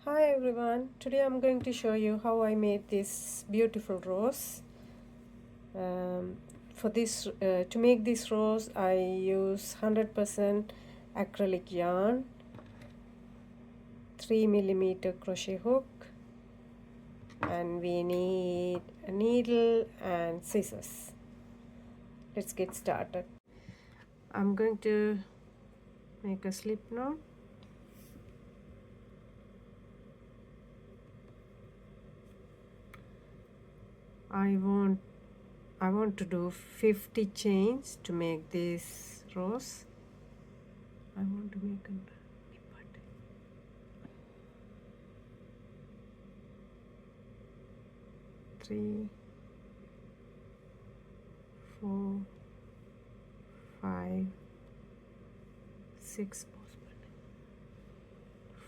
Hi everyone, today I'm going to show you how I made this beautiful rose. To make this rose I use 100% acrylic yarn, 3mm crochet hook, and we need a needle and scissors. Let's get started. I'm going to make a slip knot. I want to do 50 chains to make this rose. I want to make a 3, 4, 5, 6,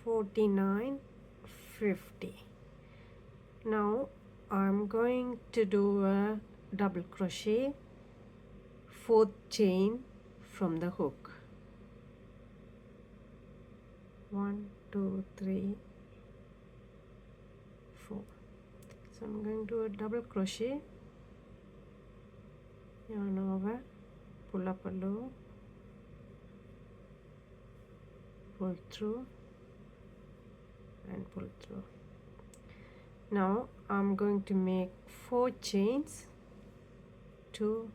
49, 50. Now I'm going to do a double crochet, 4th chain from the hook. 1, 2, 3, 4. So I'm going to do a double crochet, yarn over, pull up a loop, pull through and pull through. Now I'm going to make 4 chains, 2,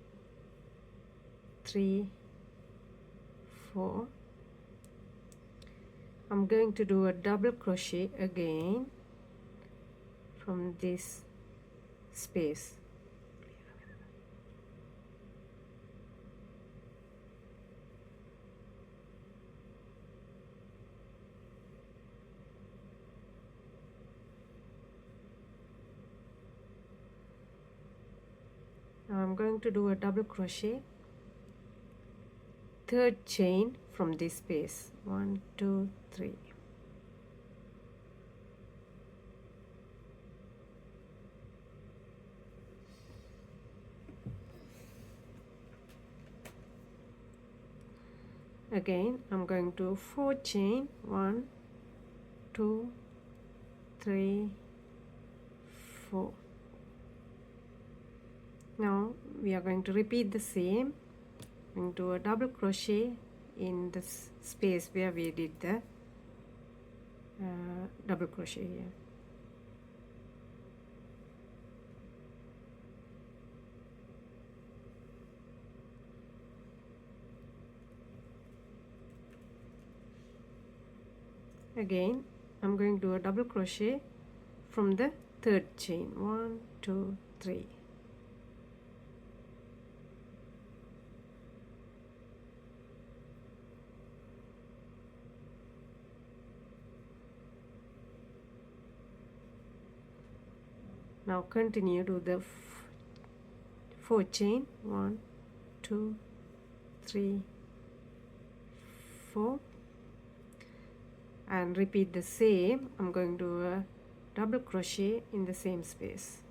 3, 4. I'm going to do a double crochet again from this space. Now I'm going to do a double crochet, 3rd chain from this space. 1, 2, 3. Again I'm going to 4 chain, 1, 2, 3, 4. Now we are going to repeat the same. I'm going to do a double crochet in this space where we did the double crochet here. Again I'm going to do a double crochet from the 3rd chain. 1, 2, 3. Now continue to the 4 chain. 1, 2, 3, 4, and repeat the same. I'm going to do a double crochet in the same space.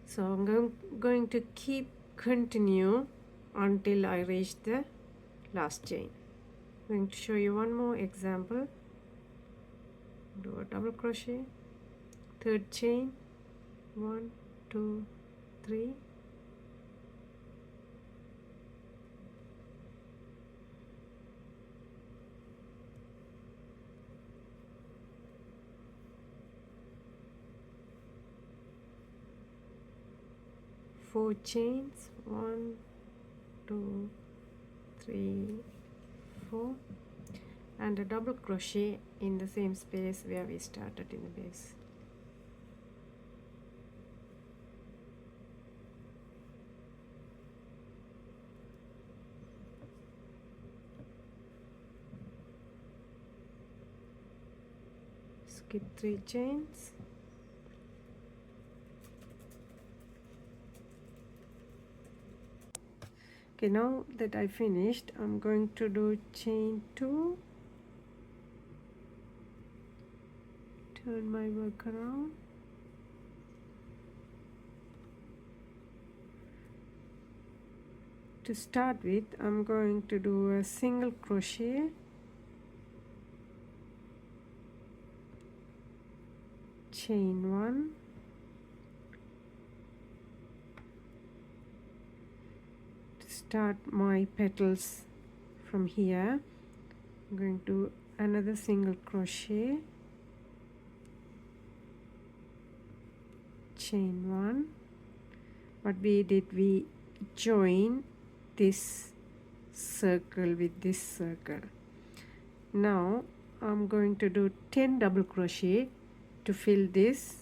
So I'm going to continue until I reach the last chain. I'm going to show you one more example. Do a double crochet, 3rd chain, 1, 2, 3. Four chains, 1, 2, 3, 4, and a double crochet in the same space where we started in the base. Skip 3 chains. Okay, now that I finished, I'm going to do chain 2, turn my work around, To start with, I'm going to do a single crochet, chain 1, to start my petals from here. I'm going to another single crochet, chain 1. What we did, we join this circle with this circle. Now I'm going to do 10 double crochet to fill this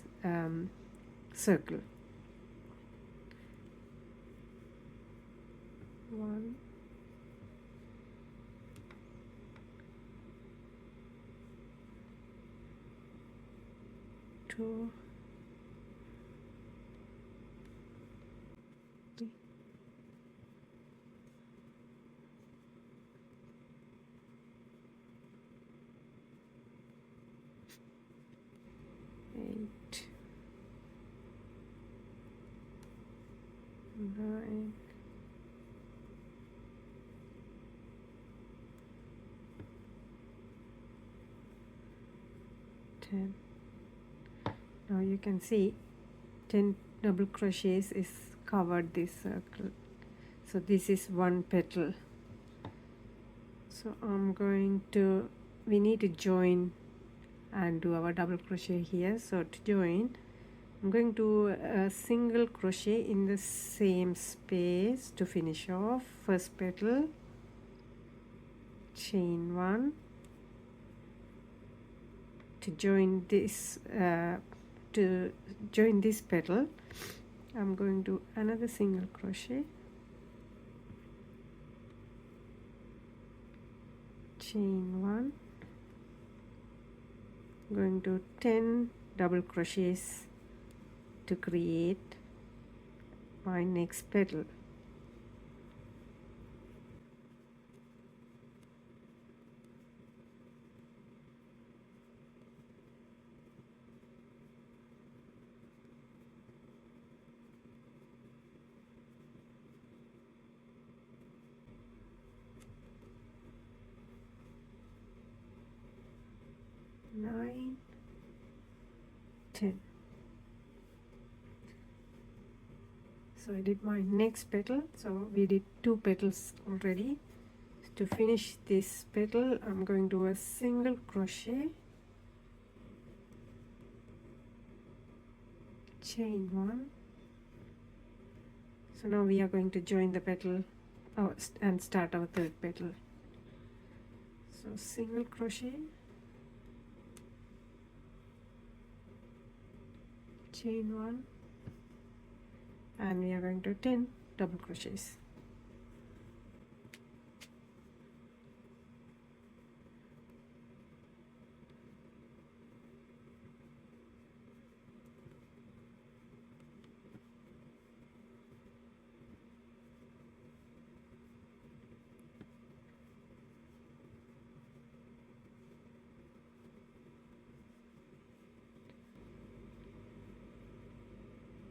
circle. 1, 2, 3, 8, 9, 10. Now you can see 10 double crochets is covered this circle. So this is one petal. So I'm going to, we need to join and do our double crochet here. So to join, I'm going to a single crochet in the same space to finish off. First petal, chain 1, to join this petal. I'm going to another single crochet, chain 1, going to 10 double crochets to create my next petal. Nine, 10. So I did my next petal. So we did 2 petals already. To finish this petal, I'm going to do a single crochet, chain 1. So now we are going to join the petal and start our third petal. So single crochet, chain 1, and we are going to 10 double crochets.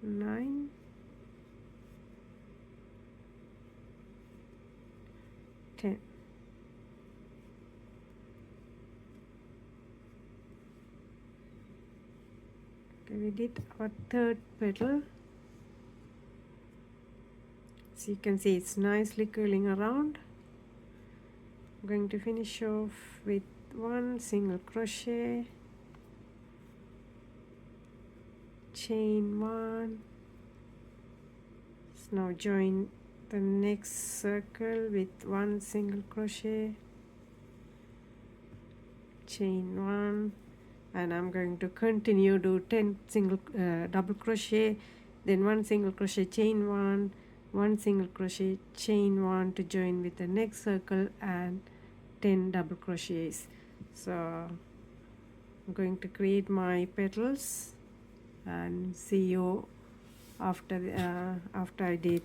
Nine, 10. Okay, we did our third petal. So you can see it's nicely curling around. I'm going to finish off with one single crochet, chain 1. So now join the next circle with one single crochet, chain 1, and I'm going to continue do 10 single double crochet, then one single crochet, chain 1, one single crochet, chain 1 to join with the next circle, and 10 double crochets. So I'm going to create my petals and see you after I did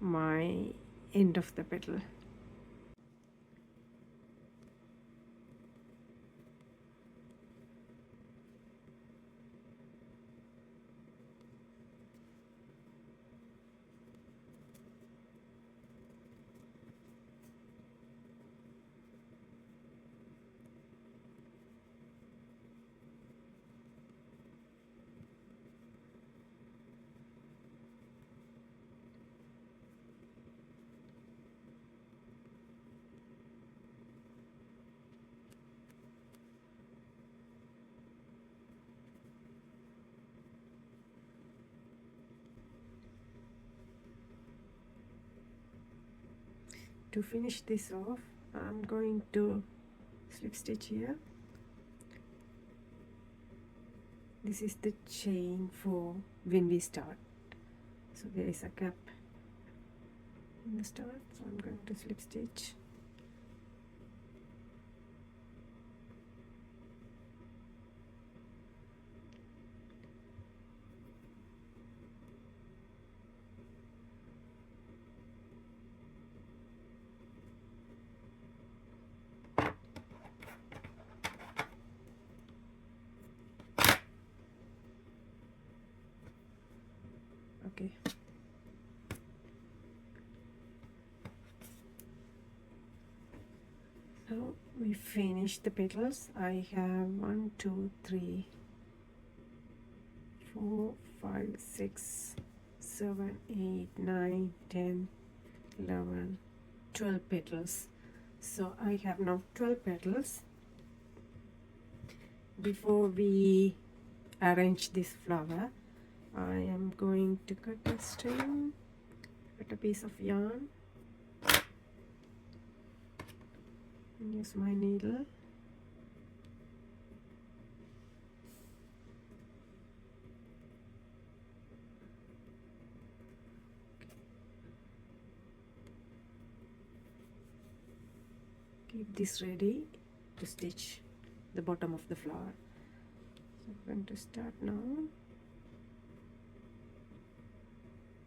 my end of the petal. To finish this off, I'm going to slip stitch here. This is the chain for when we start. So there is a gap in the start, so I'm going to slip stitch. Okay. Now we finished the petals. I have 1, 2, 3, 4, 5, 6, 7, 8, 9, 10, 11, 12 petals. So I have now 12 petals. Before we arrange this flower, I am going to cut a string, cut a piece of yarn, and use my needle. Keep this ready to stitch the bottom of the flower. So I'm going to start now.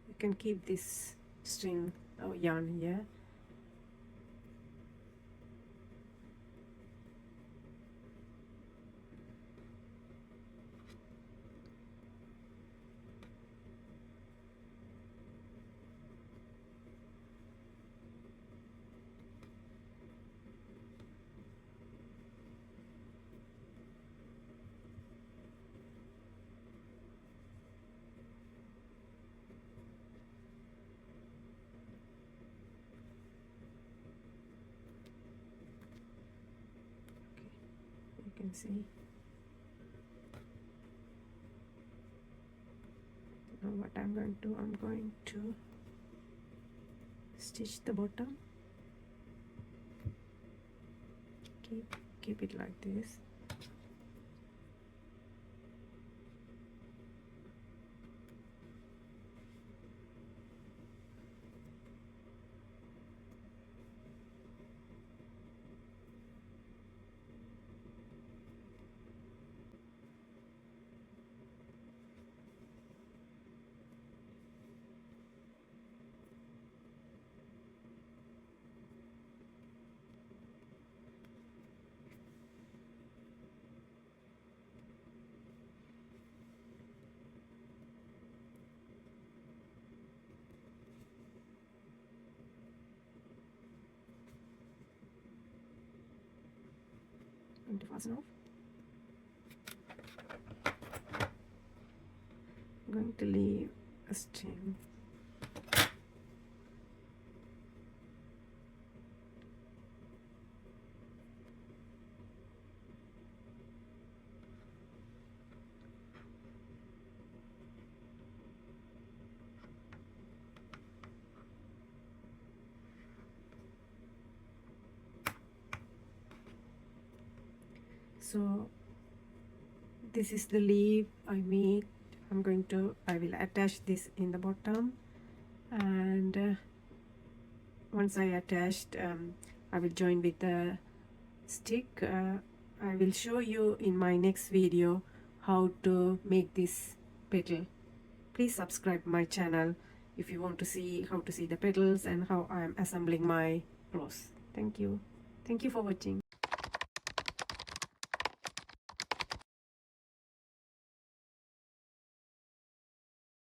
You can keep this string or yarn here. You can see. Now what I'm going to do, I'm going to stitch the bottom. Keep it like this. Going to fasten off. I'm going to leave a string. So this is the leaf I made. I will attach this in the bottom, and once I attached, I will join with the stick. I will show you in my next video how to make this petal. Please subscribe my channel if you want to see how to see the petals and how I am assembling my rose. Thank you for watching.